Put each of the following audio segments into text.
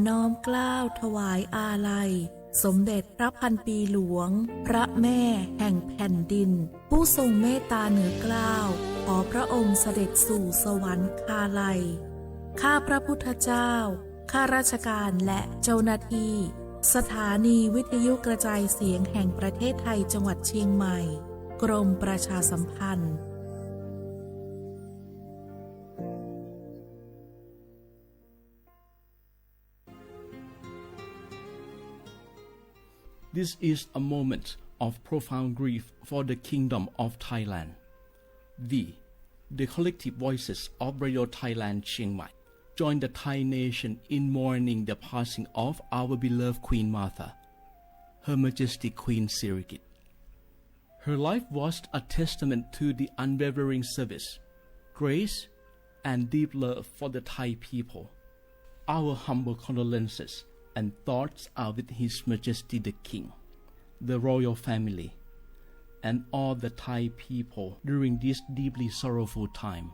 น้อมเกล้าถวายอาลัยสมเด็จพระพันปีหลวงพระแม่แห่งแผ่นดินผู้ทรงเมตตาเหนือเกล้าขอพระองค์เสด็จสู่สวรรคาลัยข้าพระพุทธเจ้าข้าราชการและเจ้าหน้าที่สถานีวิทยุกระจายเสียงแห่งประเทศไทยจังหวัดเชียงใหม่กรมประชาสัมพันธ์ This is a moment of profound grief for the Kingdom of Thailand. The collective voices of Radio Thailand Chiang Mai join the Thai nation in mourning the passing of our beloved Queen Martha, Her Majesty Queen Sirikit. Her life was a testament to the unwavering service, grace, and deep love for the Thai people. Our humble condolences and thoughts are with His Majesty the King, the royal family, and all the Thai people during this deeply sorrowful time.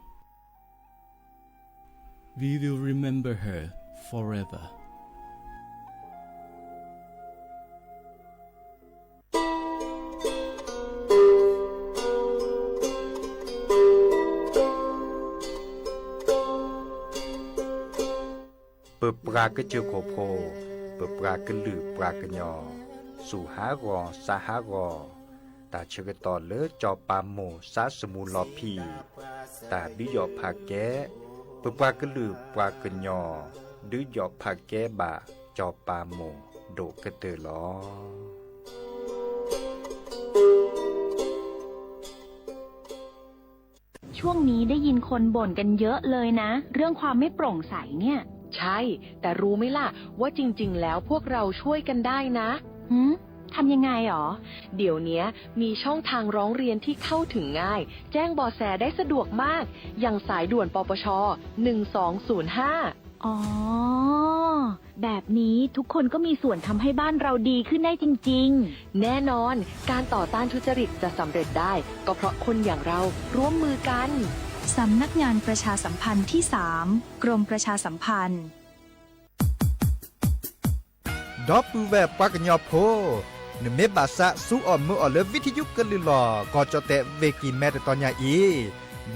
We will remember her forever. เปิดปรากระเจียวโคโพเปิดปรากระลือปรากระยอสู่หากอสาหากอตาเชกตอเลจอปามโมสาสมูลอพีตาดิยอภาแกเปิดปรากระลือปรากระยอดิยอภาแกบาจอปามโมโดกระเตอลอช่วงนี้ได้ยินคนบ่นกันเยอะเลยนะเรื่องความไม่โปร่งใสเนี่ยใช่แต่รู้ไหมล่ะว่าจริงๆแล้วพวกเราช่วยกันได้นะทำยังไงหรอเดี๋ยวนี้มีช่องทางร้องเรียนที่เข้าถึงง่ายแจ้งเบาะแสได้สะดวกมากอย่างสายด่วนปปช1205อ๋อแบบนี้ทุกคนก็มีส่วนทำให้บ้านเราดีขึ้นได้จริงๆแน่นอนการต่อต้านทุจริตจะสำเร็จได้ก็เพราะคนอย่างเราร่วมมือกันสำนักงานประชาสัมพันธ์ที่3กรมประชาสัมพันธ์ดอปูแบบปากญอโพนเมบาสะสู้ออมมือออเลวิทยุกะลิลอก็จะเตเวกินแม่ตอนยาอี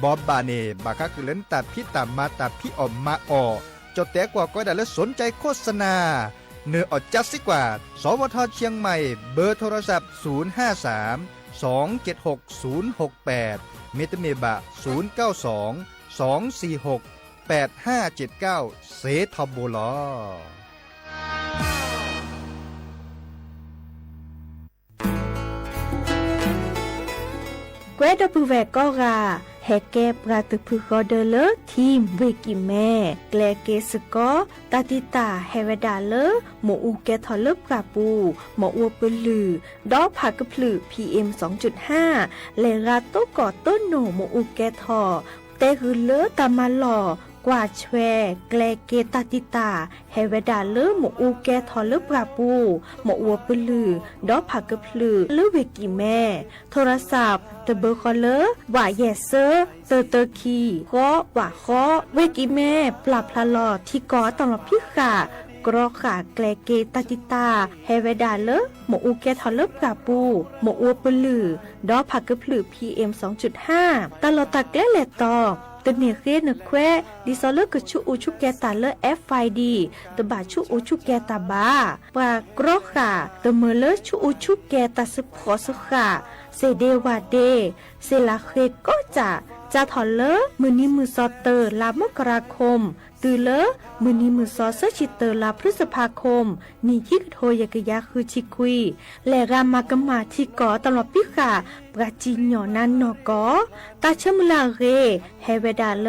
บอบบาเนบาคักเล่นตาพี่ตามาตาพี่ออมมาออจะแต่กว่าก็ได้และสนใจโฆษณาเนื้อออจัดสิกว่าสวทเชียงใหม่เบอร์โทรศัพท์053 276 068เมตเมบะ092 246 8579เสทบลอแกวดปูแวกก็ราแฮกแกปราตึกพึกอเดเลทีมเวกิแม่แกลเกสกอตาติตาเฮเวดาเลหมอูแกทอเลปราปูหมออวปลือดอผักกะพลือ PM 2.5 เลราโตกอต้นโหนหมอูแกทอเตคือเลตามาหล่อกว่าแชแกลเกตาติตาเฮเวดาเลหมอูแกทอเลปราปูหมออวปลือดอผักกะพลือเลเวกิแม่โทรศัพท์ตะเบอร์คอเลว่าแยเซอร์เตอร์คีก็ว่าข้อเวกิแม่ปรับพลาลอที่กอตลอดพี่ขากรอขาแกลเกตาติตาเฮเวดาเลหมอูแกทอเลปราปูหมออวปลือดอผักกะพลือ PM 2.5 ตลอดตะแกลเลตอตเนเรนแควดิซอเลกชูอูชุแกตาเล FID ตบาชูอูชุแกตาบาปากรอขาตเมเลชูอูชุแกตาสพอสขาเซเดวาเดเซลาเคก็จะถอเลมือนี้มือซอเตอร์ลามกราคมตือเลมือนี้มือซอเซชิเตอร์ลาพฤษภาคมนี่ที่โทยกยาคือชิคุยและรามากมาที่กอตลอดปิขาปราจิญญอนันนกอตาเชมลาเรเฮเวดาเล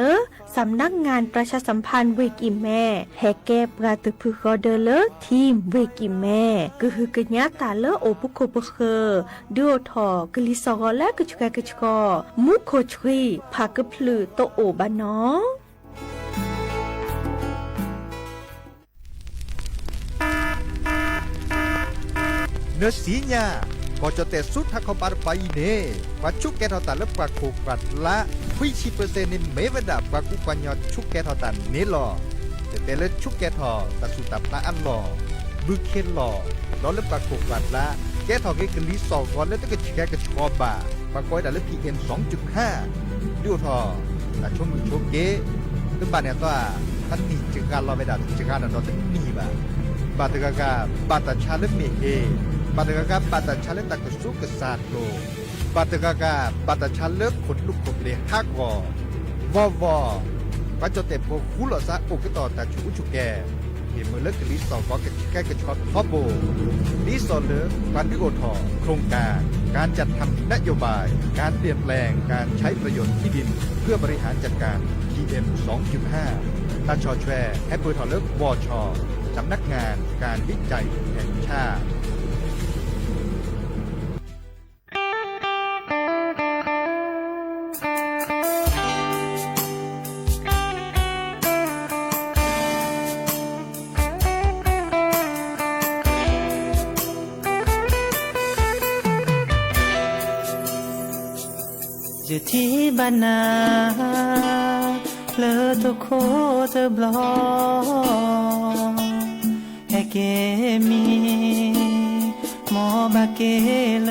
สำนักงานประชาสัมพันธ์เวกิแม่แฮแกปราตึกพึกอเดเลทีมเวกิแม่ก็คือกะญาตาเลโอปุโคปเคดูทอกลิซอและกะชกะกะชกอมุโคชรีภากะพลือโตโอบานอเนื้อสีญาก็จะแต่สุดทักเขาบาร์ไปเน่ว่าชุกแกทอตันและปากโคกัดละวิชีเปอร์เซ็นต์ในเมวดาปากุปัญญาชุกแกทอตันนี่หรอแต่ แต่เลือชุกแกทอตะสุตับตาอันหล่อบึกเคนหล่อร้อนเล็บปากกวัดละแกทอเกกะลีสองก่อนแล้วตะกะแกกะชอบบ่าปากก้อยแต่เลือ PM 2.5ดูทอตะชมมือโชเกตึงบ้านเนี่ยตัวทันทีจึงการรอไม่ได้จึงการนอนตึงนี่บ่าบาตะกะกะบาตะชาเลเมเอบาตะกะกะบาตะชาเลตะกะสุกะซาดโลบาตะกะกะบาตะชาเลขนลูกขบเลฮักวอปัจจุเตปโพคุลซะอุกต่อตาชูชุแกเห็นมือเลิกกลิสองก็แก้กระชดท็อปโบลิสอนเลิกฟันดิโอทอโครงการจัดทำนโยบายการเปลี่ยนแปลงการใช้ประโยชน์ที่ดินเพื่อบริหารจัดการ PM 2.5 ตาชอแชร์ให้เปิดถอเลิกวชสำนักงานการวิจัยแห่งชาติอยู่ที่บ้านนาเลอตุโคเธอบลอแฮเกมีหมอบาเกเล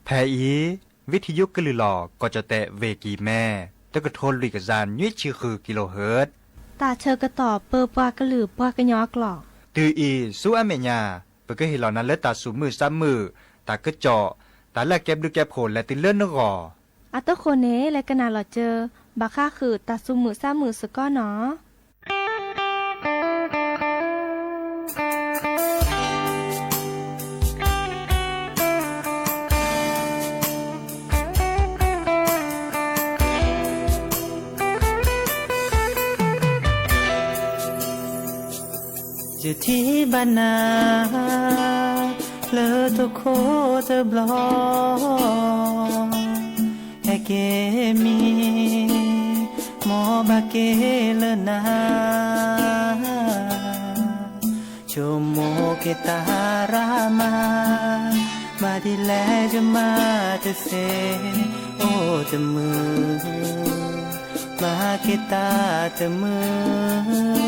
แพอีวิทยุกลือหลอก็จะแตะเวกีแม่ตะกะโทนลุยกะจานยุ้ยชื่อคือกิโลเฮิรตซ์ตาเชอกระต่อเปอปากระหลือปากระยอกหลอก ตืออีสู้อเมญาเปิดก็เห็นเหล่านั้นเลือตาสูมือซ้ำมือตากระเจาะตาแลกแก็บดูแก็บโผลและติเลื่อนนกออัตโตโคเนและกะนาหลอเจอบาค่าคือตาซุมือซ้ามือสก้อเนาะอยู่ที่บ้านนาเลอตุโคเธอบลอแฮเกมีหมอบาเกเลนาชโมเกตารามามาดิแลจะมาเตเซโอเตมือมาเกตาเตมือ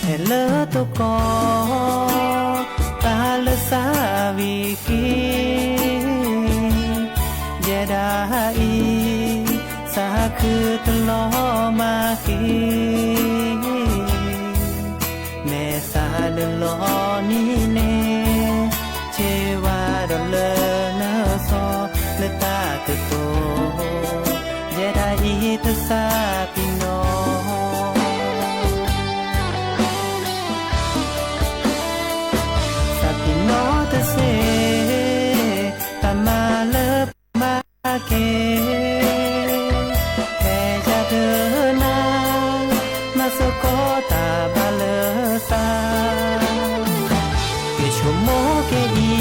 เฮลตุกอตาลสาวิคีเยดาอีสาคือตลอมาคีเนสาลลอนี่เนเจวาดเลเนโซเลตาตโตเยดาอีตสาปิโนเซตามาเลมาเกแค่จะเดินนามาสกอตาบาเลซาเกชโมเกอี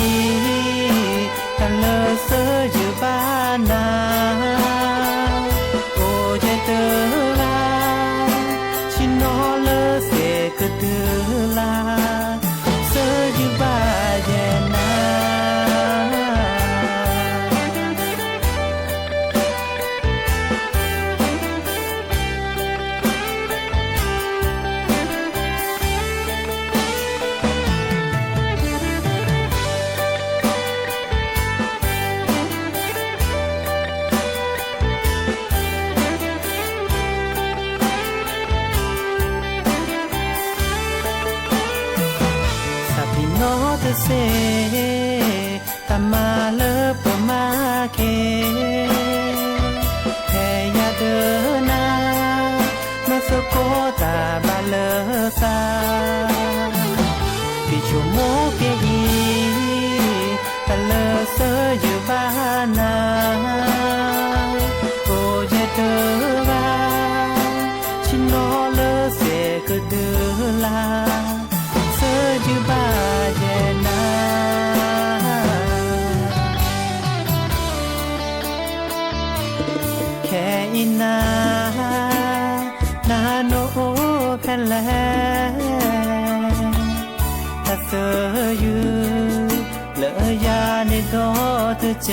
ตาเลเซจูบานาโอเจเตลาชิโนเลเซกเตลาเซจูบาเจเซตามาเลป เคแค่ยาเดินนามาสโกตาบาเลซากิชูโมเกอีตะเลเซอยู่บ้านนาโอเจเตวาชิโนเลเซกเดลาเซอยู่บ้าเจนาแค่อินานาโนแค่แลถ้าเธออยู่เลอยาในดอเธอเจ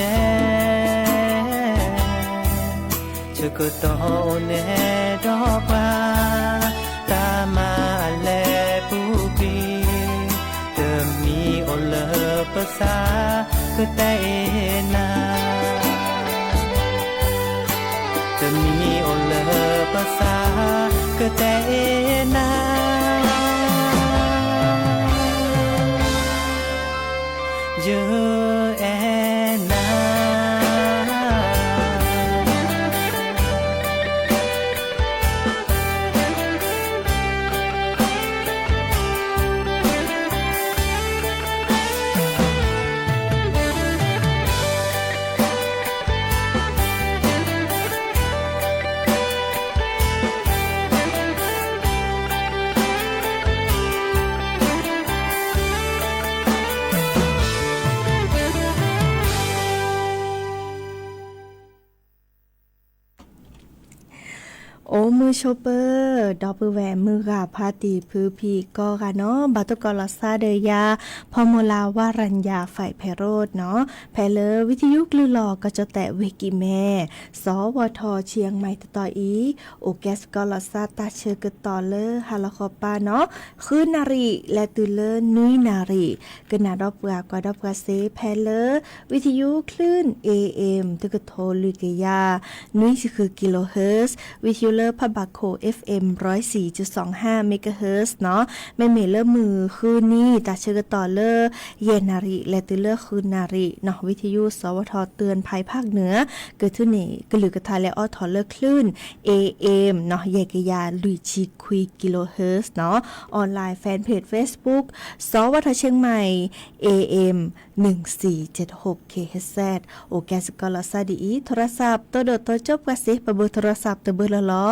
เธอก็ต้องเนดอกว่าตามาแลผู้ปีเธอมีโอเลภาษาก็แต่นาเธอมีโอเลภาษาก็แต่นาเยอะแน่นา โอ้มือโชเปอร์ดอปเปอร์แหวนมือกาพาตีพื้พีก็ค่ะเนาะบาตุกอลอซาเดยาพอมลาวารัญญาฝ่ายไพโรดเนาะแพเลวิทยุกลือหลอก็จะแตะเวกิแม่สวทเชียงใหม่ต่ออีโอแกสกอลอซาตาเชอร์กต่อเลฮาลาคอปาเนาะคืนนารีและตุเลนุยนารีกนาดอกกว่าดอกเซแพเลวิทยุคลื่น AM ตุกโทลุกยานุยคือกิโลเฮิรตซ์วิทยุพบาโค FM 104.25 เมกะเฮิรตซ์เนาะแม่เมเลอร์มือคืนนี้ตาเชกต่อเลอเยนาริและตือเลอคืนนาริเนาะวิทยุสวทเตือนภัยภาคเหนือเกิดขึ้นนี่กลือกระทายและอ้อถอเลอคลื่น AM เนาะเยกยาลุยชีคุยกิโลเฮิรตซ์เนาะออนไลน์แฟนเพจ Facebook สวทเชียงใหม่ AM 1476 KHZ โอแกสกอลซาดีโทรศัพท์ตัวโดดตัวจบกระซิบเบอร์โทรศัพท์ตัวเบอร์ละล้อ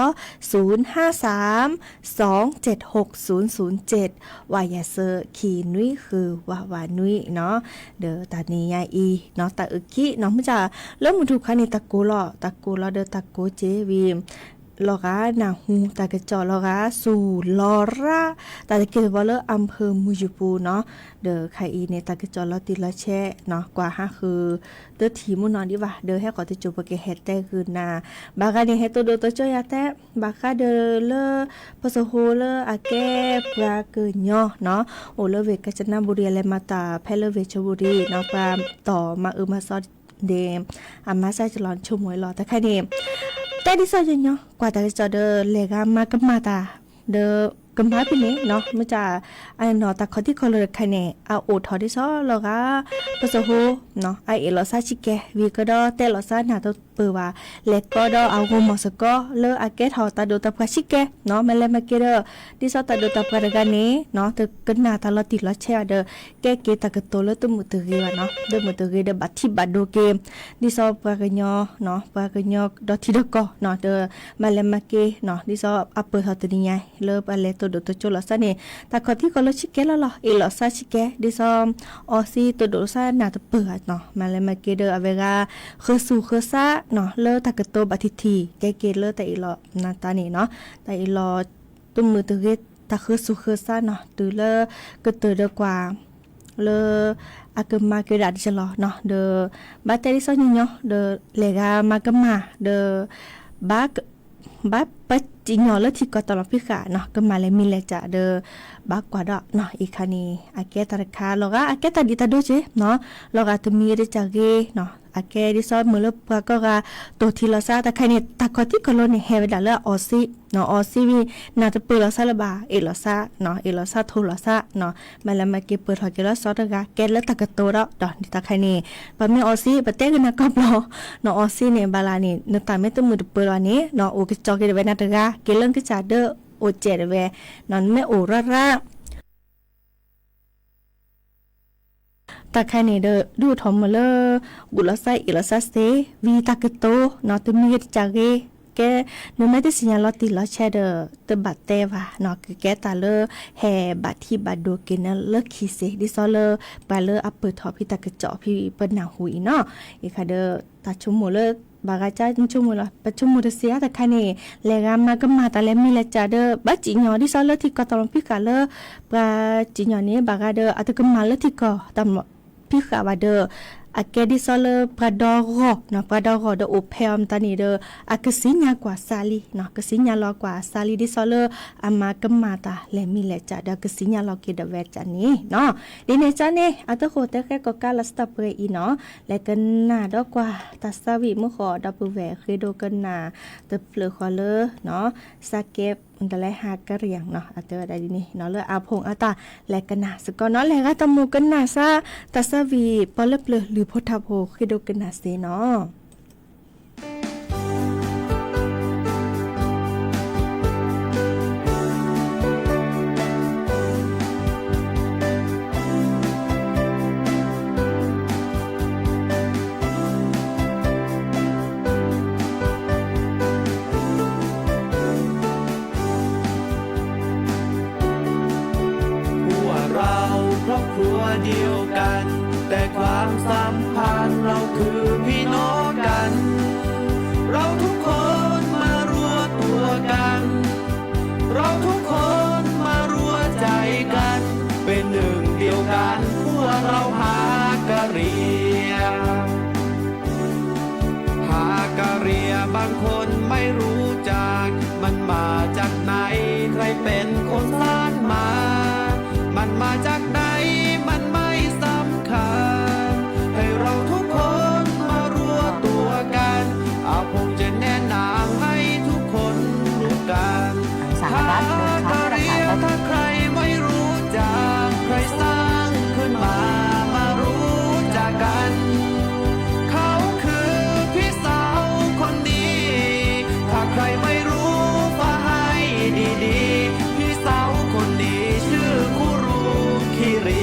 053-276-007วายาเซอร์คีนุยคือวานุยเนาะเด้อตานี้ยาอีเนาะตาอึกคิเนาะมันจะเริ่มถูกคันนี่ตะกูลอเด้อตะกูเจวีลอกานาฮูตากระจอลอกาสู่ลอระตาตะเกียบอลเลอร์อำเภอมูจูปูเนาะเดอไคอีในตากระจอลติละแช่เนาะกว่าห้าคือเดอทีมุนนอนดีว่าเดอให้ก่อนจะจูบเกเฮตแต่คือนาบากาเนี่ยให้ตัวโดตัวเจ้ายาแต่บากาเดอเลอปะโซโฮเลออาแกปลาเกินย่อเนาะโอเลเวกจันทบุรีและมาตาแพเลเวชบุรีเนาะปาต่อมามาซอเดมอามาใส่จะร้อนชุ่มหวยหล่อแต่แค่นี้แต่ดิซอยังเนาะกว่าแต่จะเดอเลกามากับมาตาเดอกำมาไปเลยเนาะมันจะไอ้เนาะแต่คนที่เขาเลยใครเนี่ยเอาโอทอดิซอเราก็ปะโซโฮเนาะไอเอลอซาชิเกวีก็ดอแต่ลอซาหนาตัวเปิดว่าเล็กก็ดอเอาโกมอสก็เลออาเกทอตาโดตาพาชิเกเนาะมันเลยมาเกเดอดิซอตาโดตาพาระกันนี้เนาะแต่กันหน้าตาเราติดเราแช่เดอแกเกตากโตเลตัวมุตเรียเนาะเดอมุตเรียเดอบัตทิบัตโดเกมดิซอปากญอเนาะปากญอดอทิดก็เนาะเดอมันเลยมาเกเนาะดิซออัปเปอร์ทอตัวนี้เลออะไรตัวโดตัวโจลอซาเนี่ยแต่คนที่เขาเลชิเกแล้วหรอเอลอซาชิเกดิซอออซีตัวโดซาหน้าตัวเปิดเนาะมันเลยมาเกเดออเวกาคือสู่คือซาเนาะเลอตากโตบัติทีแกเกเลอแต่อีลอนาตานี่เนาะแต่อีลอตุ้มมือตะเกตาคือสู่คือซาเนาะตือเลอกระตือเดกว่าเลออากมาเกดาดิชลอเนาะเดอบาเตริซอนี่เนาะเดเลกามากมาเดบักปัจจิญอเลที่ก็ตลอดพิกาเนาะก็มาเลยมีเลจะเดบักกว่าดอกเนาะอีคานีอาเกตาคาโลกาอาเกตาดิตาโดเจเนาะโลกาตมีเรจาเกเนาะอ อาแกดิซอมือลปก็กาตัวทีละซาแต่ใครเนี่ยตะกอที่ก็ลเนี่ยเฮเวดาเลออซี่เนาะออซี่วีนาจะเปิดละซาละบาเอละซาเนาะเอละซาโทละซาเนาะมาแล้วมาเก็บเปิดหอเกละซอตะกาแกละตะกะโตระดอกตะใครนี่ปะมีออซี่ปะเตกันนะก็บลอเนาะออซี่เนี่ยบาลานี่นตาเมตมือเปิดวันนี้เนาะโอกิจอกเกเวนาตะกาเกลังกิจาเดอโอเจเดเวนอนไม่โอระตาใครเนี่ยเด้อดูทอมมาเลบุลไซอิลาซาเซวีตากโตนอตุมีจากแกนไม่ได้สัญญาลอติลอแชเดอตบัดเตวานอคือแกตาเลแฮบัดที่บัดโดกินเลคีเซดิซอเลปาเลอัปเปิดทอพี่ตากเจาะพี่เปิ้นหนาหุยเนาะอีค่ะเด้อตาชุมโมเลบากาจ้าชุมโมละปัจจุบันเสียแต่ใครเนี่ยเลกามาก็มาแต่เลมีเลจ่าเด้อบัดจิญญอดิซอเลที่ก็ตอนพี่กาเลปาจิญญอนี้บากาเด้ออัตก็มาเลที่ก็ตามพี่ขาวเดออาเกดิซอเลปราดอรอเนาะปราดอรอเดอโอเพมตานีเดออากสิญากว่าซาลีเนาะกสิญาลอกว่าซาลีดิซอเลอามากัมมาตาเลมีเลจาเดอกสิญาลอเกเดเวจานี้เนาะดิเนจานี่อัตโคเตแค่ก็กาลสตาเปรอีเนาะและกันนาดอกกว่าตัสวิมุขอดับเวคือโดกันนาตะเปลือคอเลเนาะสาเก็บมันจะไล่หากระเรียงเนาะอาเจอได้ดีนี่เนาะเลยอาพงอาตาแลกันนาสก็เนาะแลก็ตะมูกันนาซาตัสวีปอลเปลือหรือพทาโพคือโดกันนาเซเนาะครอบครัวเดียวกันแต่ความสัมพันธ์เราคือพี่น้องกันเราทุกคนมารวมตัวกันเราทุกคนมารวมใจกันเป็นหนึ่งเดียวกันพวกเราหากะเรียหากะเรียบางคนไม่รู้จักมันมาจากไหนใครเป็นคนสร้างมามันมาจากไหนมันไม่สำคัญให้เราทุกคนมารวมตัวกันผมจะแนะนำให้ทุกคนรู้กันถ้ากะเรียถ้าใครไม่รู้จักใครสร้างขึ้นมารู้จักกันเขาคือพี่สาวคนนี้ถ้าใครไม่รู้ฟังให้ดีๆพี่สาวคนนี้ชื่อคุรุคิรี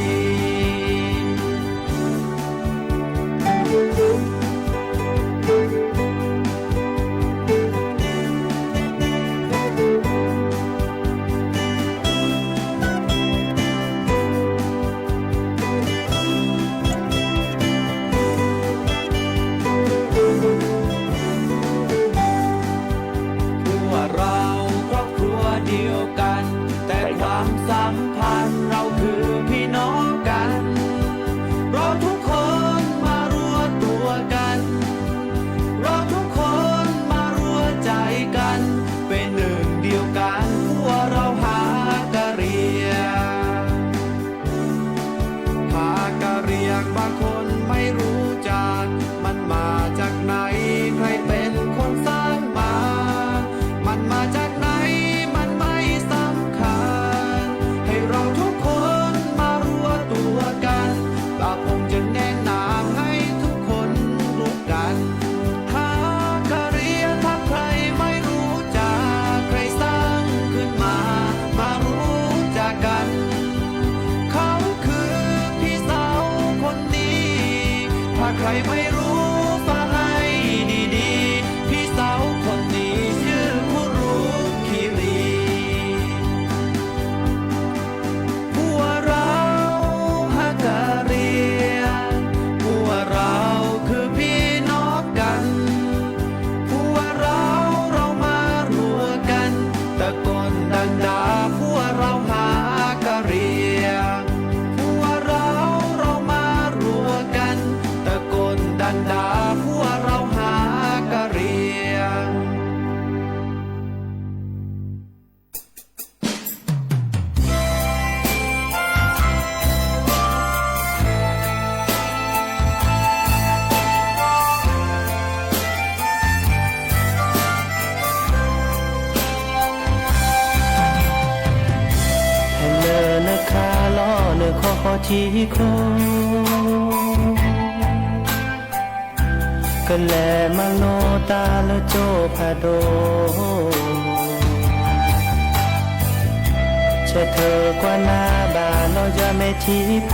สัมพันธ์เราคือพี่น้องกันเราทุกคนมารวมตัวกันเราทุกคนมารวมใจกันเป็นหนึ่งเดียวกันพวกเราหากะเรียหากะเรียบางคนไม่รู้จักมันมาจากไหนใครเป็นคนสร้างมามันมาจากไหนมันไม่สำคัญให้เราทุกคนมารวมตัวกันผมจะแนะนำให้ทุกคนรู้กันหากะเรียถ้าใครไม่รู้จักใครสร้างขึ้นมารู้จักกันเขาคือพี่สาวคนนี้ถ้าใครไม่รู้ฟังให้ดีๆพี่สาวคนนี้ชื่อคุรุคิรีพวกเราหากะเรียพวกเราคือพี่น้องกันพวกเรามารวมกันตะโกนดังๆพวกเราหากะเรียพวกเรามารวมกันตะโกนดั ที่โคก็แลมาโลตาละโจพาโดเช่เธอกว่าหน้าบาโลจะไม่ที่โพ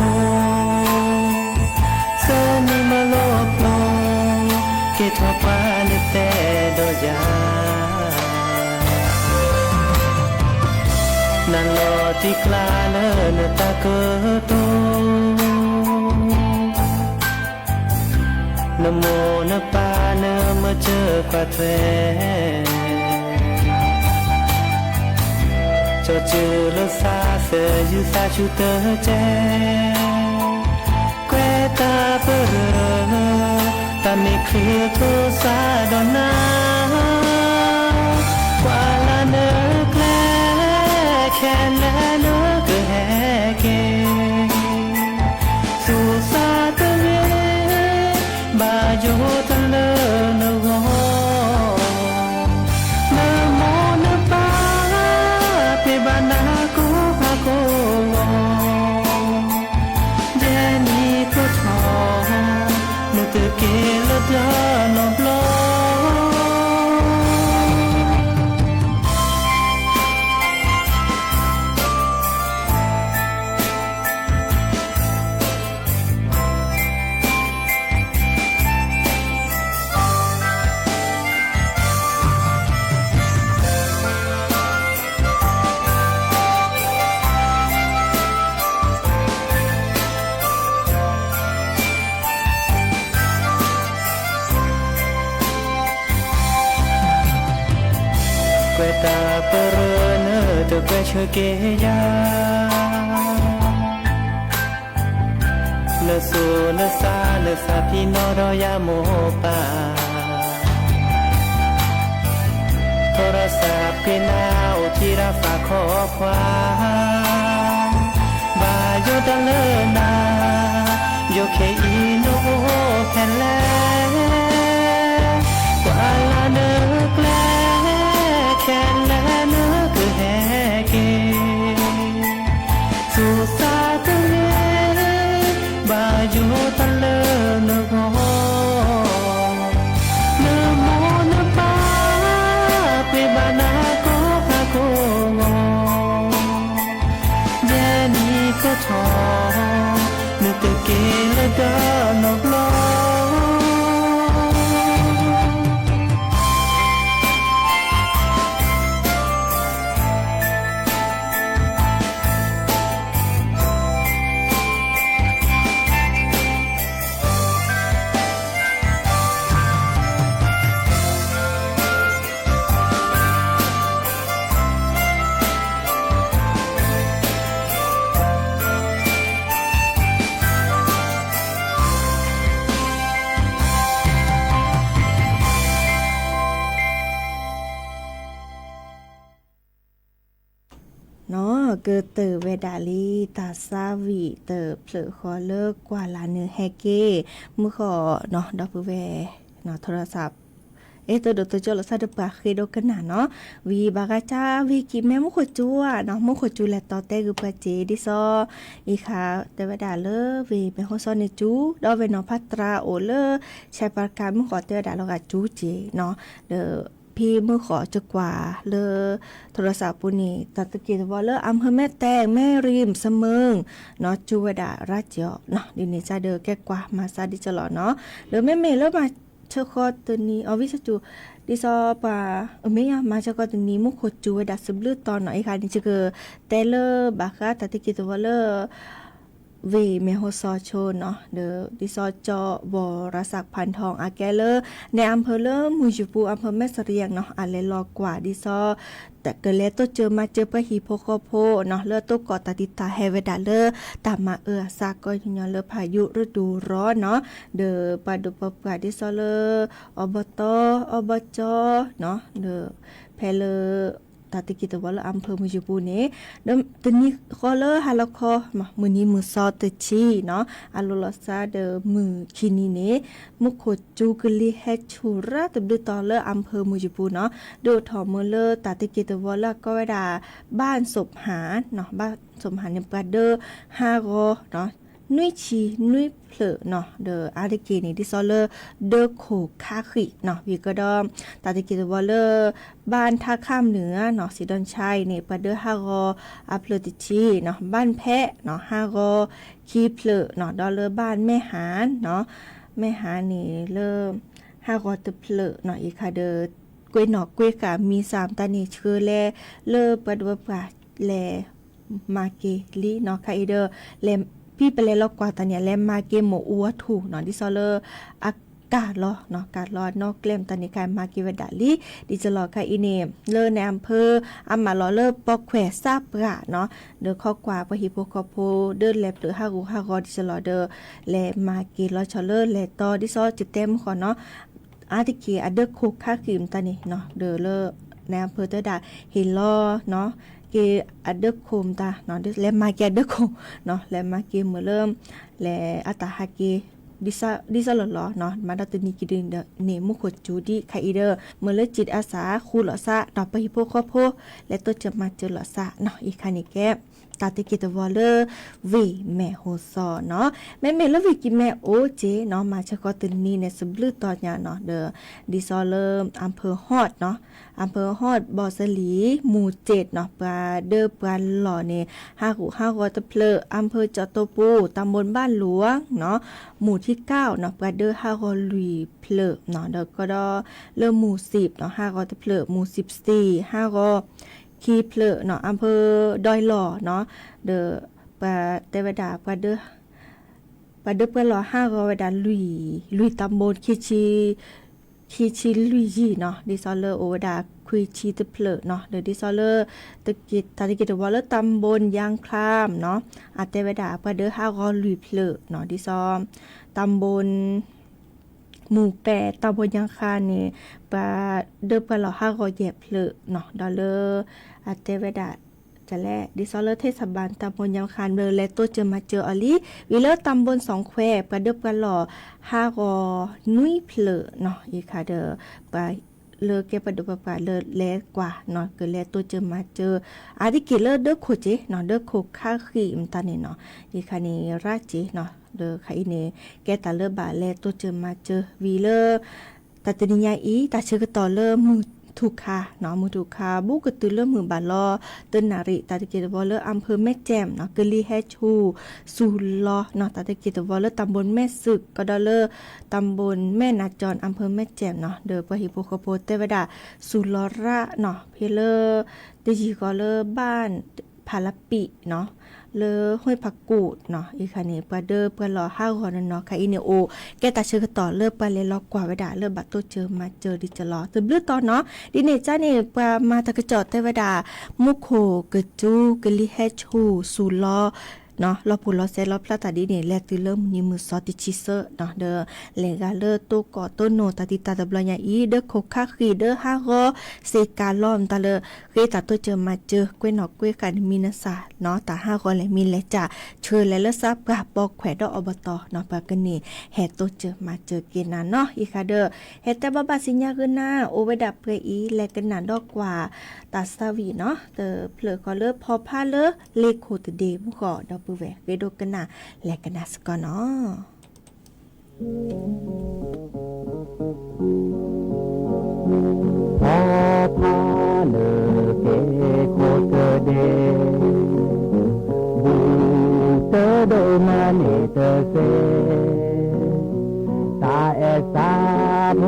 เสนีมาโลโปลเกทอปาลิเตโดยานันโลที่คลาเลนตาเกโตนโมนปาเนมาเจอกว่าเทจอจือลซาเสยูซาชูเตเจเกตาเปรตาไม่เคลียโทซาดอนากว่าลาเนแกลแค่แลเนกแฮเกสูซาเตเวบาโยทะเลนโกนะโมนะปาเปบานาโกภาโกเจนีโกทอนุตเกลดานอบลอตาเปรเนเตเปเชเกยาเนสูเนซาพี่นอรอยาโมปาโทรศัพท์เกนาวที่ราฝากข้อความบาโยตะเลนาโยเคอีโนแผ่นแลกว่าลาเนกแลแค่แลเนกแฮเกสูซาตะเลบาโยตะเลนโกนโมนปาเปบานาโกภาโกเจนีโกทอนึกเกลดานอบลอเนาะเกิดเตอเวดาลีตาซาวีเตอเผลอขอเลิกกว่าลาเนแฮเกมือขอเนาะดอกเวเนาะโทรศัพท์ตัวดตัวจอลซาดปาเคโดกันเนาะวีบากาจาวีกิแม่มุขจัวเนาะมุขจูแลตอเตกุปะเจดิซออีค่ะแต่เวดาเลวีเป็นคนซอนในจูดอเวนอพัตราโอเลใช้ประการมุขเตวดาลกาจูเจเนาะเดอพี่มือขอจะกว่าเลอโทรศัพท์ปุนีตัดตะกี้ว่าเลออำเภอแม่แตงแม่ริมเสมิงเนาะจูเวดาราชเจาะเนาะดินี่จะเดอแก้กว่ามาซาดิจลอเนาะเลอแม่เมเลอมาเชคอตัวนี้เอาวิสจูดิซอปาไม่ยามาเชคอตัวนี้มุขจูเวดาสบลือตอนหน่อยค่ะนี่จะเกอแต่เลอบากาตัดตะกี้ว่าเลอเวเมโฮซอโชนเนาะเดอดิซอจอบรศักดิ์พันทองอาแกเลอในอำเภอเลอมูจูปูอำเภอแม่เสรียงเนาะอาเลลอกว่าดิซอแต่เกเลตัวเจอมาเจอปะฮีโพโคโพเนาะเลอตัวกอตติตาเฮเวดาเลอตามมาซากก็ยอนเลอพายุฤดูร้อนเนาะเดอปาดุปปาดิซอเลอบตอบจเนาะเดอเพเล ตาติกิตวะละอำเภอมุจปูเนเดิมตนี้ขอเลฮาลคอมามื้อนี้มื้อซอตชีเนาะอาลุลซาเดมื้อคินีเนมุโคจูกลีเฮชูระตบดตอเลอำเภอมุจปูเนาะโดทอมื้อเลตาติกิตวะละก็เวดาบ้านศพหาเนาะบ้านศพหาเนี่ยปะเดฮาโกเนาะนุยชีนุยเพลเนาะเดออาริเกนี่ดิซอเลเดอโคคาคิเนาะวีก็ดอมตาติกิตวอเลบ้านท่าข้ามเหนือเนาะสิดอนชัยนี่ปะเดอฮากออัพโลติชีเนาะบ้านแพะเนาะฮากอคีเพลเนาะดอเลบ้านแม่หานเนาะแม่หานนี่เริ่มฮากอตเพลเนาะอีคาเดอกวยหนอกกวยกะมี3ตานี่ชื่อแลเลปะดวปะแลมาเกลีเนาะคาอีเดอเลพี่ไปเลยลอกกว่าตอนเนี้ยแลมาเกมโมอัวถูเนาะดิซอเลอร์อากาศรอเนาะอากาศรอนอกเกลมตอนนี้การมาเกวดาลีดิจะรอค่ะอีเนมเลอในอำเภออามาลอเลอร์ปอกแขวซาปะเนาะเดอข้อกว่าปะฮิโปคอโพเดินแลบหรือฮากูฮากอดิจะรอเดอแลมาเกลอชอเลอร์แลตอดิซอจิเต็มขอเนาะอาติเกอเดอคุกค่าคิมตอนนี้เนาะเดอเลอในอำเภอเตดาเฮลอเนาะเกอเดโคมตาเนาะและมาเกอเดโคเนาะและมาเกเมื่อเริ่มและอัตาฮาเกดิซาลอเนาะมาดตนิกิดินเดเนมุขจูดีไคเดอเมื่อเลจิตอาสาคูหลอซาดอกปะฮิโปคอโพและตัวจะมาเจอหลอซาเนาะอีคานิแกตาติกิตวอลเลอร์วีแม่โฮซอเนาะแม่ละวีกิแม่โอเจเนาะมาชะกอตนีเนี่ยสบลือตอนยาเนาะเดอดิซอเลอร์อำเภอฮอดเนาะอำเภอฮอดบ่อสลีหมู่7เนาะปลาเดอปลาหล่อเนี่ย5ตะเพลออำเภอจอโตปูตำบลบ้านหลวงเนาะหมู่ที่9เนาะปลาเดอ5ลุยเพลอเนาะเดอก็ดอเริ่มหมู่10เนาะ5ตะเพลอหมู่14 5คีเพลเนาะอำเภอดอยหล่อเนาะเดอปาเทวดาปาเดเปหล่อ5เวดาลุยตำบลคีชีลุยจีเนาะดิซอเลอร์โอเวดาคุยชีตะเพลเนาะเดอดิซอเลอร์ตะกิตวอลเลอร์ตำบลยางคลามเนาะอาเทวดาปาเด5ลุยเพลเนาะดิซอมตำบลหมู่8ตำบลยางคานี่ปาเดอปลอ500แยบเพลเนาะดอลเลอร์อาเทวดาจะแลดิซอเลอร์เทศบาลตำบลยางคานเบอร์และตัวเจอมาเจออลีวิเลอร์ตำบล2แควปาเดอปลอ500นุยเพลเนาะอีคาเดอปาเลอเก็บปะดุปะเลอแลกว่าเนาะก็แลตัวเจอมาเจออาดิกิเลอร์เดอโคเจเนาะเดอโคค่าขีมตานี่เนาะอีคานี่ราเจเนาะเดอไคเนแกตาเลอบาแลตัวเจอมาเจอวีเลอร์ตาตนิยาอีตาเชื่อต่อเลอมือถูกค่ะเนาะมือถูกค่ะบุกตือเริ่มมือบาลอเตินนาริตาตะเกียตวอลเลอร์อำเภอแม่แจ่มเนาะกะลีแฮชูสูลอเนาะตาตะเกียตวอลเลอร์ตำบลแม่สึกก็ดอเลอร์ตำบลแม่นาจรอำเภอแม่แจ่มเนาะเดอปะฮิโปโคโปเตวดาสูลอระเนาะเพเลอร์เดจิกอเลอร์บ้านพาลปิเนาะเลอห้วยผักกูดเนาะอีคานี่ปะเดอปะรอ5คนเนาะค่ะอีเนโอแกตาเชื่อต่อเลิกปะเลล็อกกว่าเวดาเลิกบัตโตเจอมาเจอดิจะรอตึบลือตอนเนาะดิเนจ้านี่ปะมาตะกะจอดเทวดามุโคกะจูกะลิเฮชูสูลอเนาะเราพูดเราเซเราพลาตาดีเนี่ยแลตือเริ่มนิมือซอติชิเซอร์เนาะเดอเลกาเลอโตกอโตโนตาติตาตะบลญาอีเดอโคคาคีเดอ5กอเซกาลอมตาเลเกตาโตเจอมาเจอกวยนอกกวยกันมีนาซาเนาะตา5กอและมีและจ่าเชิญและเลซับกะปอกแขวดอบตเนาะปากนี่แฮโตเจอมาเจอเกนาเนาะอีคาเดอเฮตบาบาสิญญาคือหน้าโอเวดับเปอีและกันนาดอกกว่าตาสาวีเนาะเตอเพลก็เลพอพาเลเลโคตเดมุกอดอแหวกเวโดกันนะแลกันนะสกอเนาะพอพาเลเกโคเตเดบูเตโดมาเนเตเซตาเอซาโบ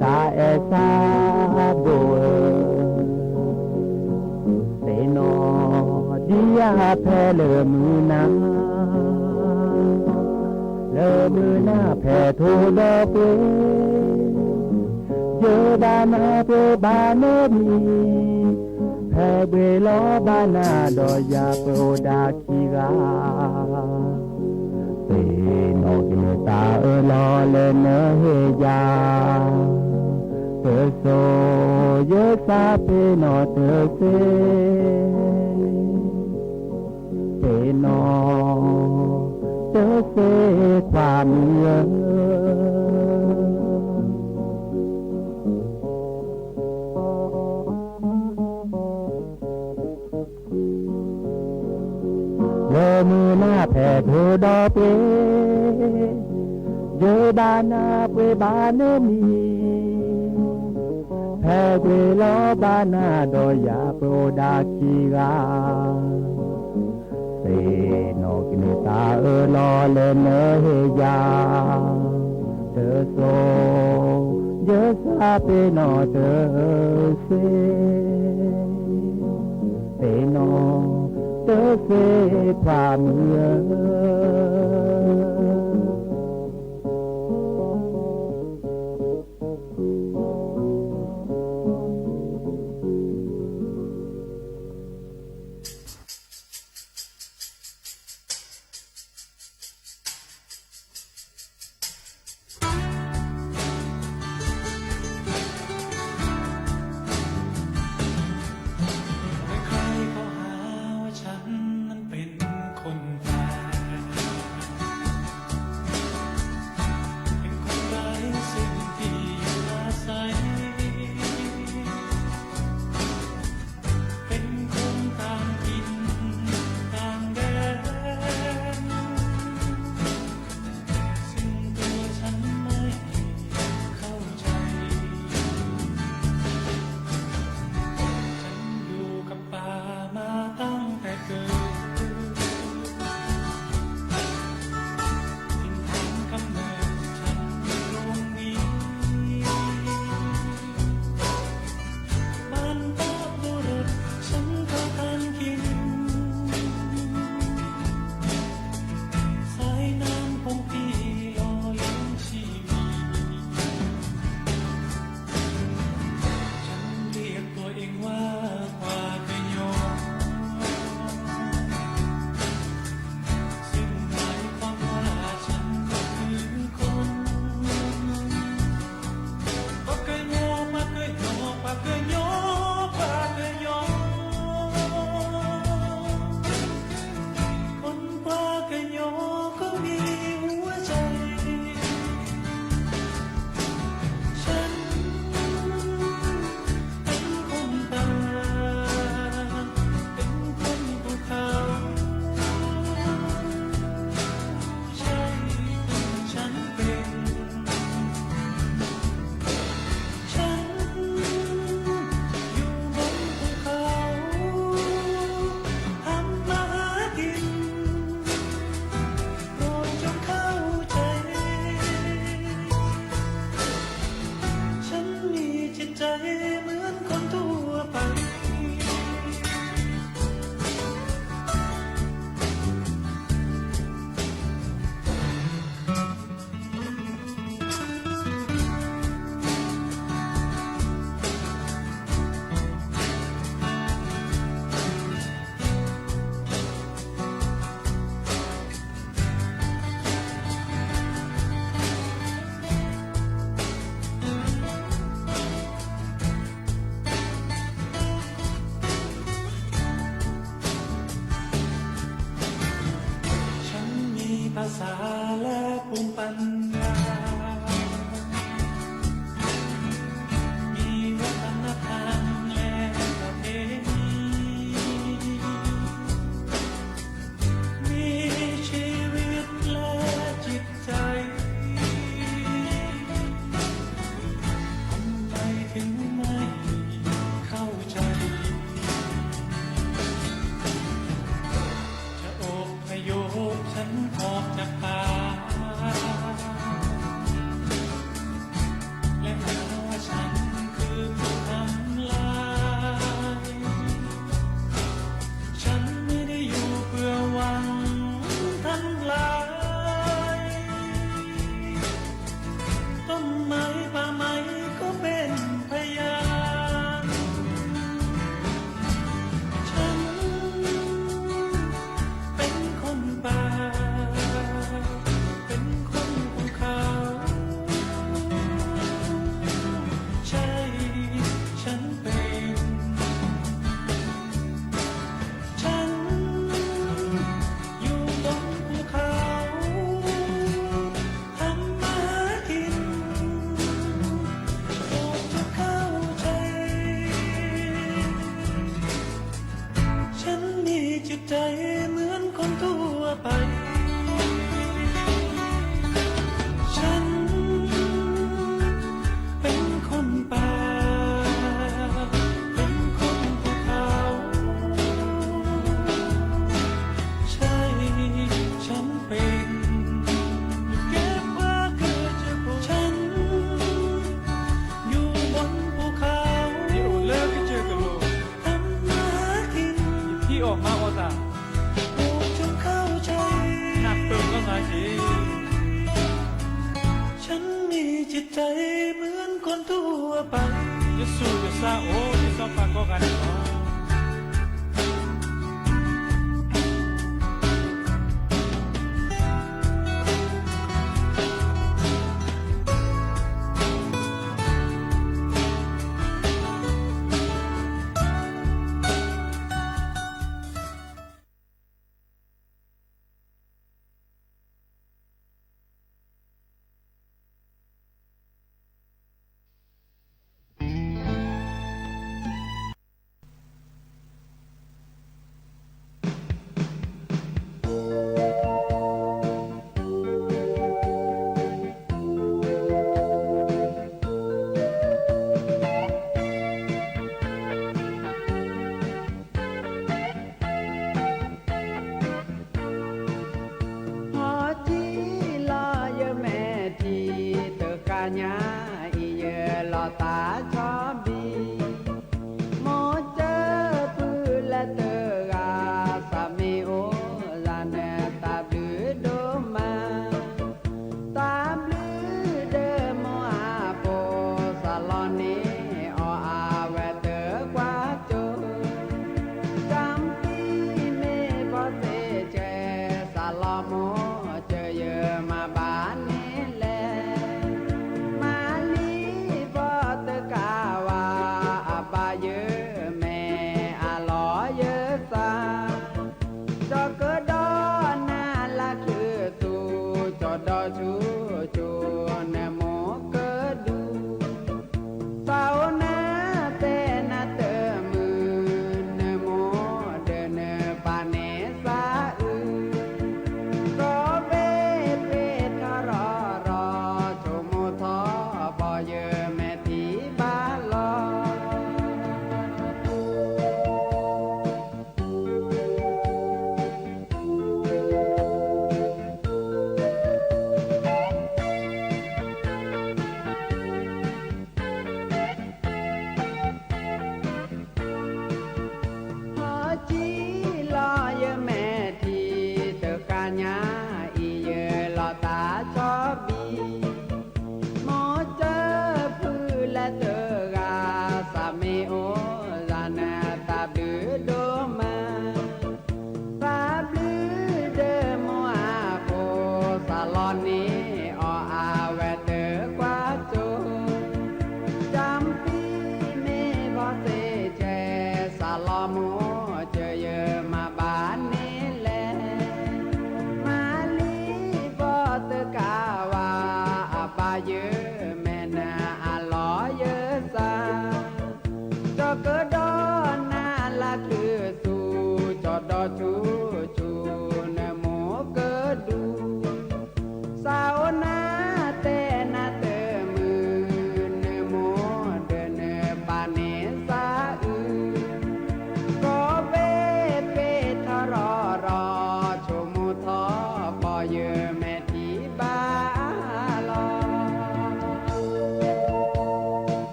ตาเอซาโบdia phe le muna phe thu lo phe je ba na phe ba no mi phe be lo ba na do ya pro da ki ga te no ki ta lo le ne he ya thơ sô nhớ xa phê nọ thơ phê phê nọ thơ phêความเยอะมือหน้าแผ่โทดอเปเยบานาเปบาเนมีแผ่เวลอบานาโดยาโปรดาคีกาเสโนกินตาลอเลเนเฮยาเธอโซเยสาเปโนเธอเซเปโนเธอเสความเมื่อภาษาและภูมิปัญญามีวัฒนธรรมและประเพณีมีชีวิตและจิตใจทำไมถึงไม่เข้าใจจะอพยพฉันออกจากป่า จิตใจเหมือนคนทั่วไปฉันเป็นคนป่าเป็นคนภูเขาใช่ฉันเป็นเก็บว่าเกิดจากฉันอยู่บนภูเขาอยู่เลิกที่เจอกันโลกทำมาหากินที่ออกมาว่าตาโอ้จงเข้าใจหนักเติมก็ไงสิฉันมีจิตใจเหมือนคนทั่วไปจะสู้จะซาโอ้ที่สองปากก็กันเนาะ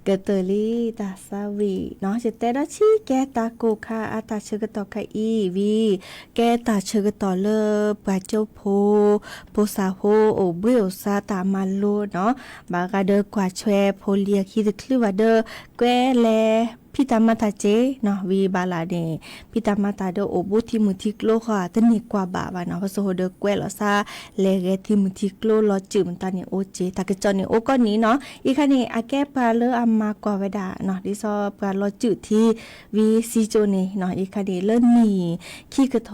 เกเตอรี่ตาซาวีเนาะจะแต่ละชีแกตาโกคาอาตาเชกตอคาอีวีแกตาเชกตอเลปาโจโพโพซาโฮโอเบลซาตามาโลเนาะบากาเดกว่าแชโพเลียคิดคลือว่าเดแกแลพี่ตามาตาเจเนาะวีบาลาเนพี่ตามาตาเดโอบุที่มุทิกโลค่ะตนี่กว่าบาเนาะพอโซเดแกวลอซาเลเกที่มุทิกโลลอจืมตาเนี่ยโอเจตากะจอเนี่ยโอก็นี้เนาะอีคันนี้อาแกปาเลออามากว่าเวดาเนาะดิซอปาลอจืที่วีซีโจเนเนาะอีคันนี้เลิ่นนี่ขี้กะโท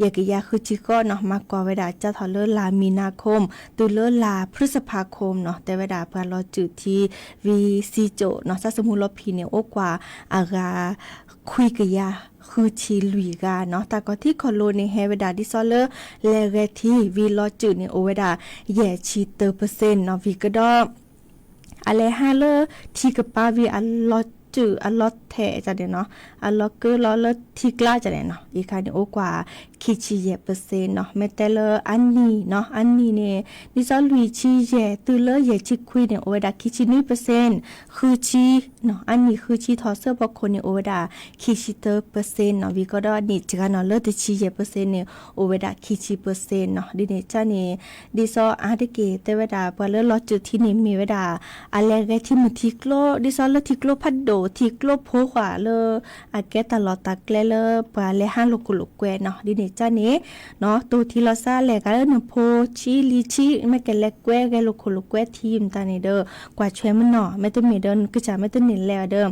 ยากะยาคือจิก็เนาะมากกว่าเวดาจะทอเลอลามีนาคมตุเลอลาพฤษภาคมเนาะแต่เวดาปาลอจืที่วีซีโจเนาะถ้าสมมุติเราพีเนี่ยโอกว่าอากาคุยกับยาคือชีลุยกาเนาะแต่ก็ที่คอโลในเฮเวดาดิซอเลอร์เลเกที่วีลอจืดในโอเวดาแย่ชีเตอร์เปอร์เซ็นต์เนาะวีก็ดออะไรฮาเลอร์ที่กับปาวีอัลลอจืออัลลอแทจะเดเนาะอัลลอเกอร์ลอเลที่กล้าจะเดเนาะอีกคันโอกว่าคิชิเยเปอร์เซ็นต์เนาะเมเตเลอร์อันนี้เนาะอันนี้เนี่ยดิซอลุยชีเยตือเลอเยชิคุยเนี่ยโอเวดาคิชินี่เปอร์เซ็นต์คือชีเนาะอันนี้คือชีทอเซอร์บางคนเนี่ยโอเวดาคิชิเตอร์เปอร์เซ็นต์เนาะวีก็ดอนี่จะกันเนาะเลอแต่ชีเยเปอร์เซ็นต์เนี่ยโอเวดาคิชิเปอร์เซ็นต์เนาะดิเนี่ยจ้าเนี่ยดิซออาร์ตเกเตเวดาพอเลอลอจุดที่นี่มีเวดาอะไรเกที่มุทิกโลดิซอเลทิกโลพัดโดทิกโลโพขวาเลออาแกตลอดตะเกลเลอปาเลห้าโลกุลกเกเนาะดิเนี่ยจ้าเนี่ยเนาะตัวที่เราซาแลกกันเนาะโพชีลีชีไม่แกแลกแกแกโลกุลกเกทีมตาเนี่ยเด้อกว่าช่วยมันเนาะไม่ต้องมีเดินก็จะไม่ต้องหนีแล้วเด้อ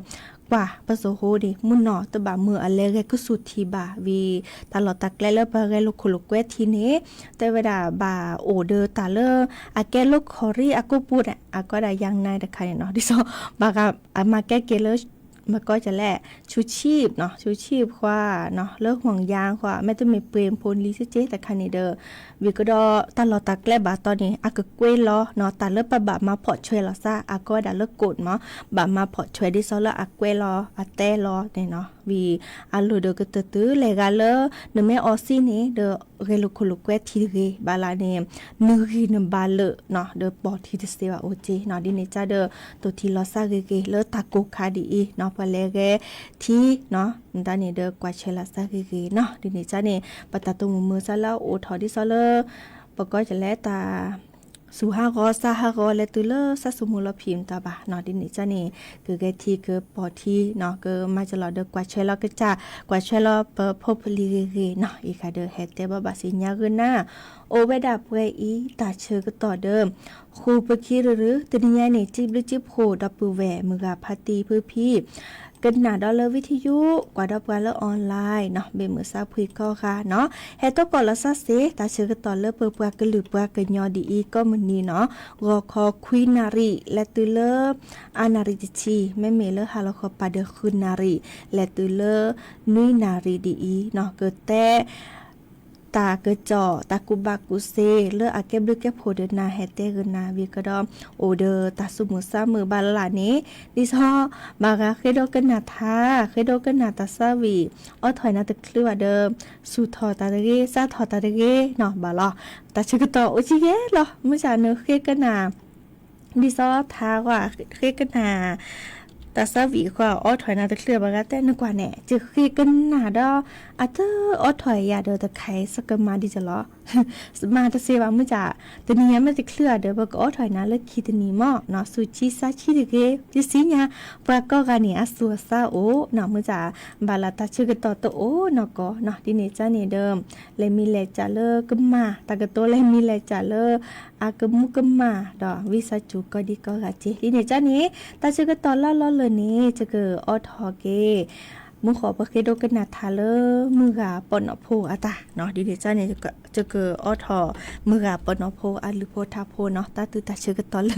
กว่าปะโซโฮดิมุนเนาะตะบะมืออะไรแกก็สุดทีบาวีตลอดตะเกลเลอปาแกโลกุลกเกทีนี้แต่เวลาบาโอเดอตาเลออาแกโลคอรีอากูพูดอ่ะอาก็ได้ยังนายตะใครเนาะดิโซบากามาแกเกเลอมันก็จะแลชูชีพเนาะชูชีพกว่าเนาะเลิกห่วงยางกว่าไม่ต้องมีเปรมพลลิซเจแต่คันนี้เด้อวิก็ดอตลอดตะแกลบาตอนนี้อากะกวยล้อเนาะตาเลิกปะบะมาพอช่วยเราซะอาก็ได้เลิกกดเนาะบะมาพอช่วยดิซอละอากวยล้ออาแต้ล้อเนี่ยเนาะวีอาลูเดก็ตื้อเลกาเลเนแม่ออซี่นี่เดเรลุคุลุกเวทีเรบาลาเนนึรีนบาเลเนาะเดปอทีเดเซวาโอเจเนาะดิเนจ้าเดตัวที่ลอซาเกเลตาโกคาดีเนาะปะเลเกที่เนาะตานี่เดกว่าเชลาซาเกเนาะดิเนจ้านี่ปะตาตุมือซะแล้วโอทอดิซอเลปะก็จะแลตาสุฮากอซาฮากอเลตุเลซาสมุลพิมตาบะเนาะดินี่จ้านี่คือเกทีคือปอทีเนาะคือมาจะรอเดกว่าเชลก็จะกว่าเชลเปพบลีเกเนาะอีกค่ะเดเฮเตบะบาสิญญาคือหน้าโอเวดาเปอีตาเชอก็ต่อเดิมครูปะคีหรือตนิยานี่จิบหรือจิบโคดับปูแหวมือกาพาตีเพื่อพี่กันหนาดอลเลอร์วิทยุกว่าดับการเลอออนไลน์เนาะเบมือซาพุยก็ค่ะเนาะเฮตก่อนละซาเซตาเชื่อกันต่อเลอเปิดปากกลือปากกันยอดีอีก็มันนี้เนาะรอคอควีนารีและตุเลออานาริจิแม่เมเลอฮาลคอปาเดคุนารีและตุเลอนุยนารีดีอีเนาะเกิดแต่ตาเกจอตากุบากุเซเลออาเก็บลึกแก็โพเดนาเฮเตกนาวีกระดอมโอเดอตาสุมุซามือบาลานี้ดิซอบากาเคโดกันนาทาเคโดกันนาตาซาวีออถอยนาตะคลือว่าเดิมสุทอตาตะเกซาทอตาตะเกเนาะบาลอตาชกตอโอจิเกเหรอมื้อจาเนเคกันนาดิซอทาว่าเคกันนาตาซาวีกว่าออถอยนาตะเคลือบากาแต่นกว่าแน่จะเคกันนาดออาเตอออถอยยาเดอตะไคสกมาดิจะล้อมาตะเซวามื้อจาตะนี้มันจะเคลือเดอบกออถอยนาเลิกคิดนี้มอเนาะสุจิซาชิเกจิสิญาปะก็กานี่อสัวซาโอเนาะมื้อจาบาลาตาชึกตอโตโอเนาะก็เนาะดิเนจานี่เดิมเลมีเลจาเลกึมมาตะกะโตเลมีเลจาเลอากะมุกึมมาดอวิสาจุก็ดีก็กะจิดิเนจานี่ตาชึกตอลอเลยนี่จะเกออทอเกมือขอประเคโดกันนาทาเลมือกาปนอโพอะตาเนาะดิเดจ้าเนี่ยจะเกออทอมือกาปนอโพอะลุโพทาโพเนาะตาตือตาเชกตอเล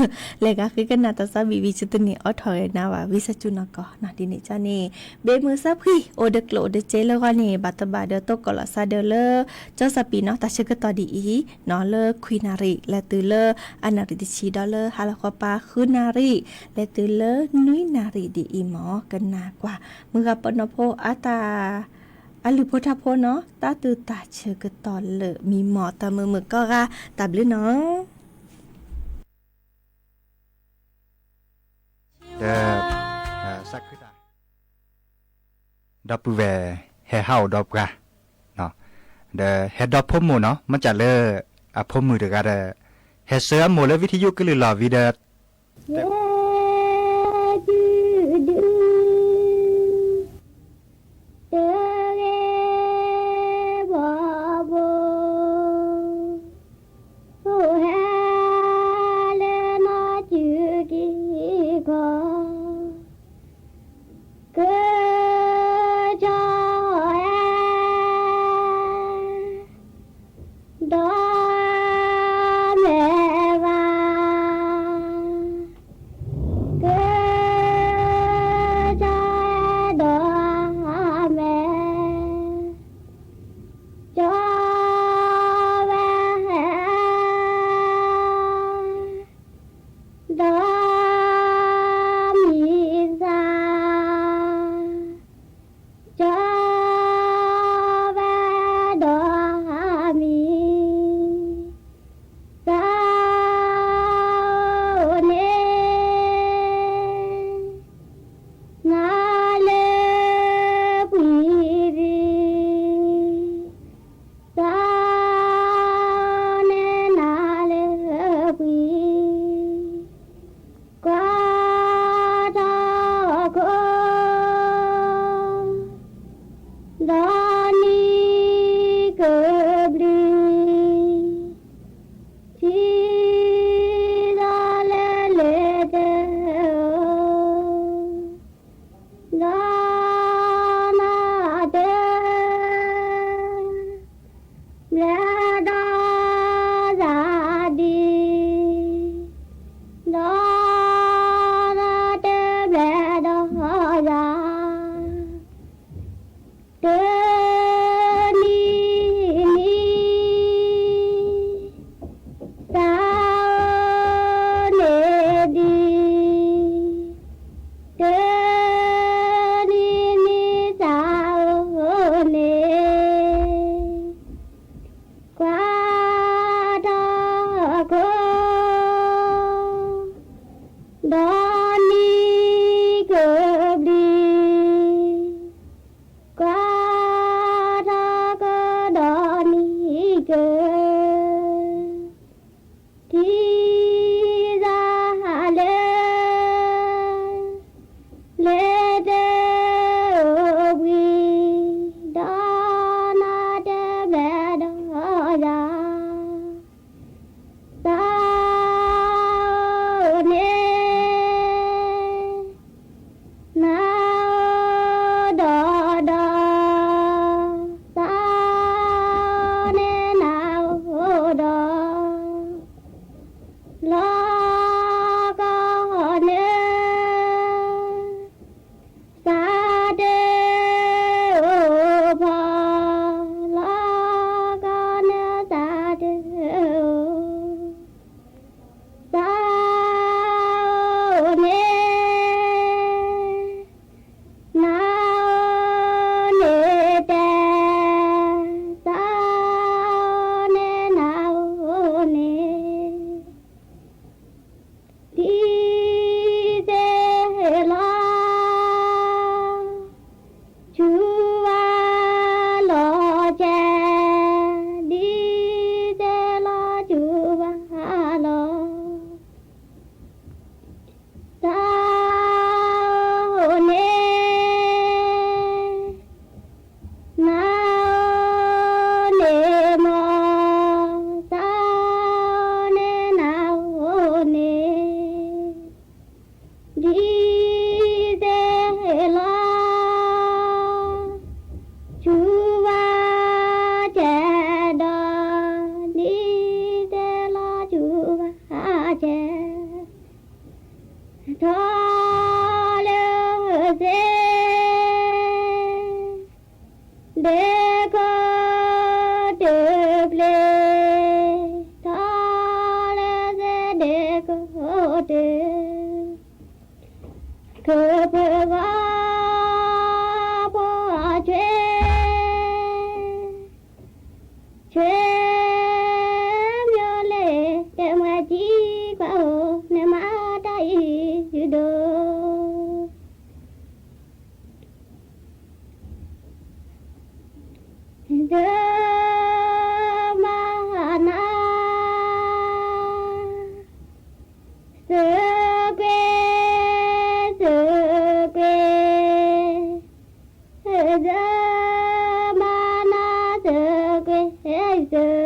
เลกาคือกันนาตาซาบีวิจุตนี่ออทอนะว่าวิสจุนกอเนาะดิเดจ้านี่เบมือซาพี่โอเดกโลเดเจเลกานี่บัตบาเดโตกอลซาเดเลเจ้าสปีเนาะตาเชกตอดีอีเนาะเลควีนาริและตือเลอานาริดิชีดอเลฮาลาคอปาคือนาริและตือเลนุยนาริดีอีหมอกันนากว่ามือกาปนอโพอาตาอลิโพทาโพเนาะตาตือตาเชกตอนเลมีหมอตามือก็กะตับเลยเนาะ เด้อ ดอปูแวเฮเฮาดอกะเนาะเดเฮดอพมโมเนาะมันจะเลอะพมมือเดกะเดเฮเซอโมเลวิทยุกลือลาวิเด เ cho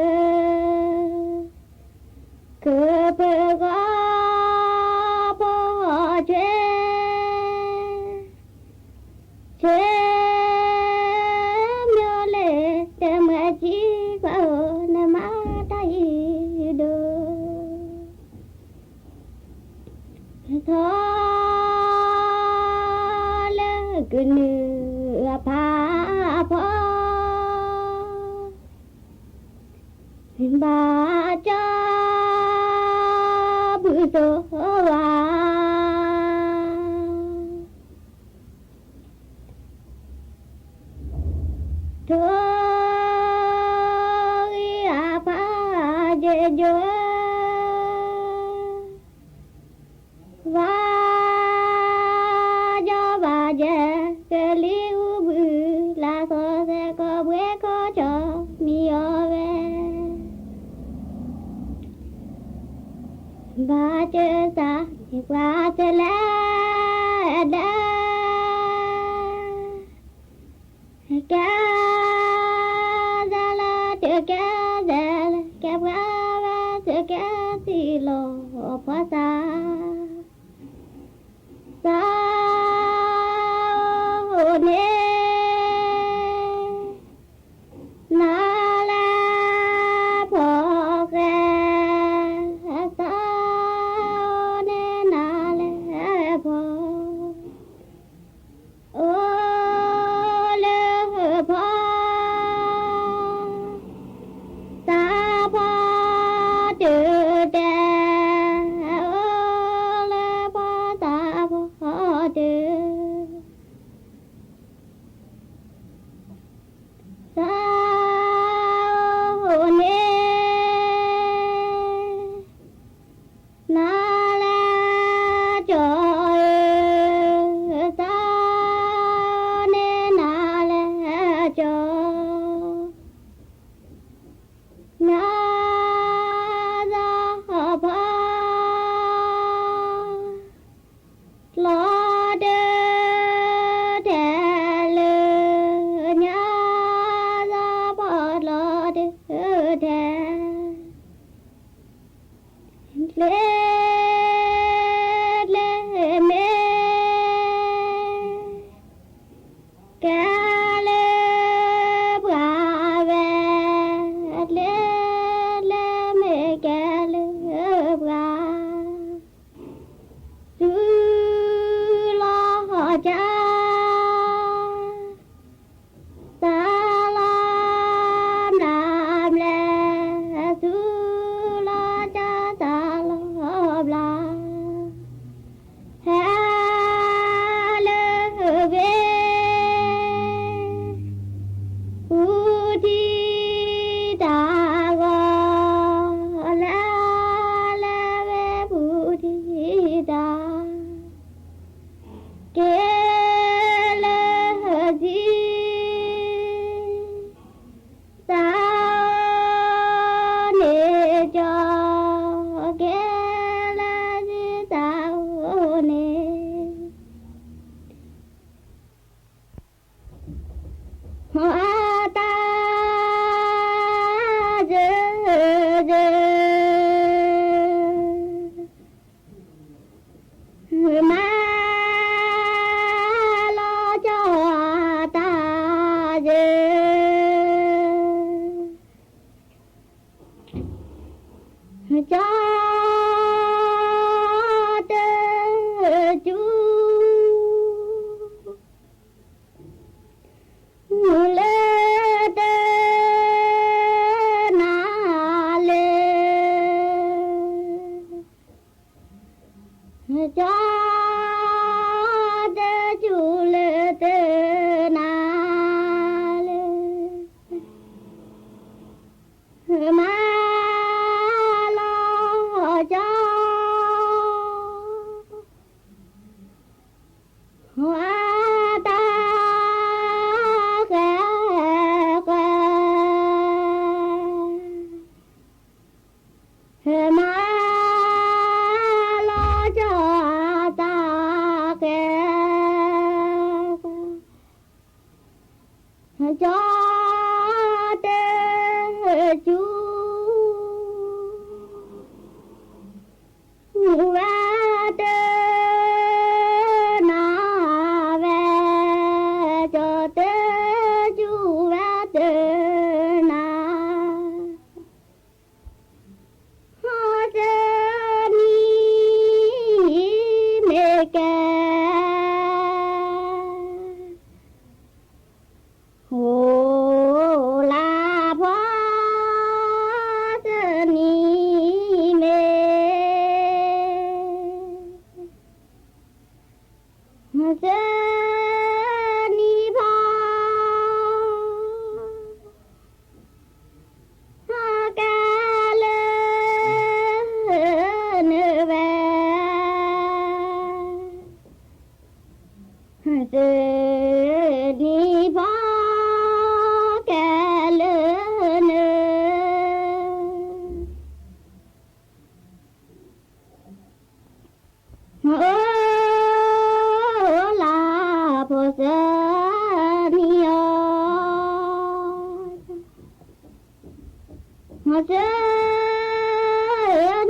mà giờ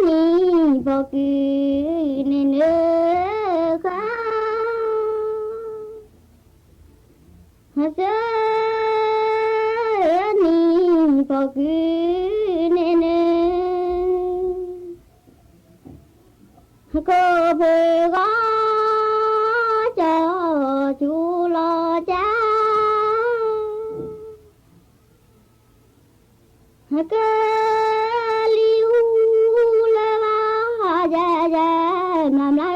ni bao kỳ nên nhớ cả mà giờ ni bao kỳ nên có về gõ cho chú lo cha cái liu la la ja ja nam la